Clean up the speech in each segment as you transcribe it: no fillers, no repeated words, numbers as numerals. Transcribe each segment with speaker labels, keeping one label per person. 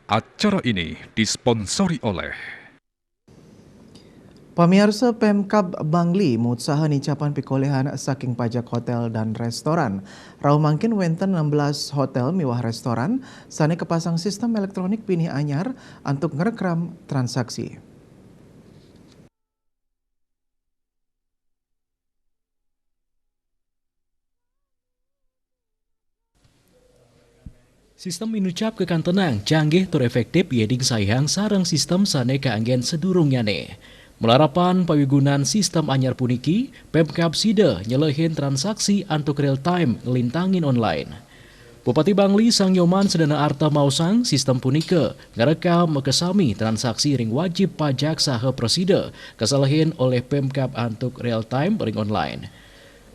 Speaker 1: Acara ini disponsori oleh
Speaker 2: Pamirsa Pemkab Bangli mengusaha nicapan pikolehan saking pajak hotel dan restoran. Rau mangkin wenten 16 hotel mewah restoran, sane kepasang sistem elektronik pinih anyar untuk ngerekam transaksi.
Speaker 3: Sistem inucap kekan tenang, canggih tur efektif yeding sayang sarang sistem sane kaanggen sedurungnya ne. Melarapan pawigunan sistem anyar puniki, Pemkab Sida nyelehin transaksi antuk real time ngelintangin online. Bupati Bangli Sang Nyoman Sedana Arta Mausang sistem punika ngerekam mekesami transaksi ring wajib pajak saha presida kesalahin oleh Pemkab antuk real time ring online.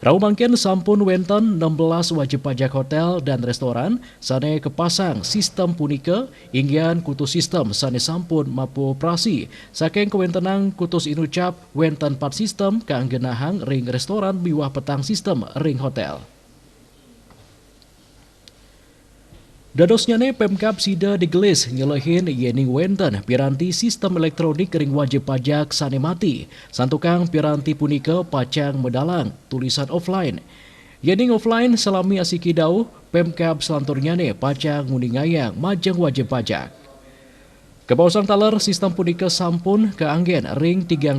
Speaker 3: Rau mangken sampun wenten 16 wajib pajak hotel dan restoran sane kepasang sistem punika inggian kutus sistem sane sampun mampu operasi saking kewentenang kutus inucap wenten 4 sistem kaanggenahang ring restoran biwah petang sistem ring hotel. Dadosnya ne Pemkab Sida digelis nyelehin yening wenten piranti sistem elektronik ring wajib pajak sane mati. Santukang piranti punika pacang medalang tulisan offline. Yening offline selami asiki dau Pemkab selanturnya ne pacang nguningayang majeng wajib pajak. Kebawasan taler sistem punika sampun keanggen ring 3.4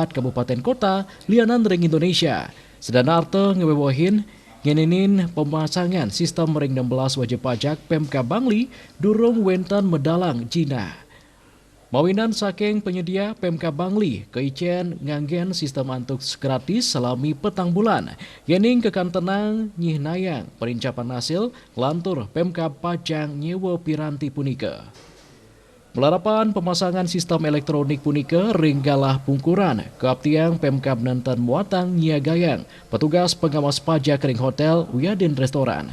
Speaker 3: kabupaten kota lianan ring Indonesia. Sedana arte ngewewohin ngeninin pemasangan sistem ring 16 wajib pajak Pemkab Bangli durung wenten medalang Cina. Mawinan saking penyedia Pemkab Bangli keicen nganggen sistem antuk gratis selami petang bulan. Yening kekan tenang nyih nayang perincapan hasil lantur Pemkab pajang nyewa piranti punika. Melarapan pemasangan sistem elektronik punika ringgalah pungkuran keaptiang Pemkab nenten muatang nyiagayang petugas pengawas pajak ring hotel wiadin restoran.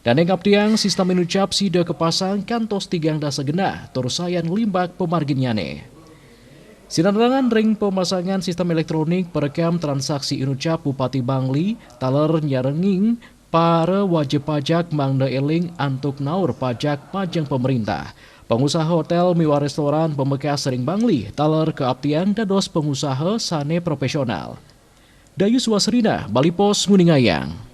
Speaker 3: Dan yang kaptiang sistem inucap Sida kepasang kantos 3 segenah turusayan limbak pemarginnyane. Sinandangan ring pemasangan sistem elektronik perekam transaksi inucap Bupati Bangli taler nyarenging para wajib pajak mangda eling antuk naur pajak pajang pemerintah. Pengusaha hotel mewah restoran Pemekas Ring Bangli taler keaptian dados pengusaha sane profesional. Dayus Wasrina, Bali Pos Nguningayang.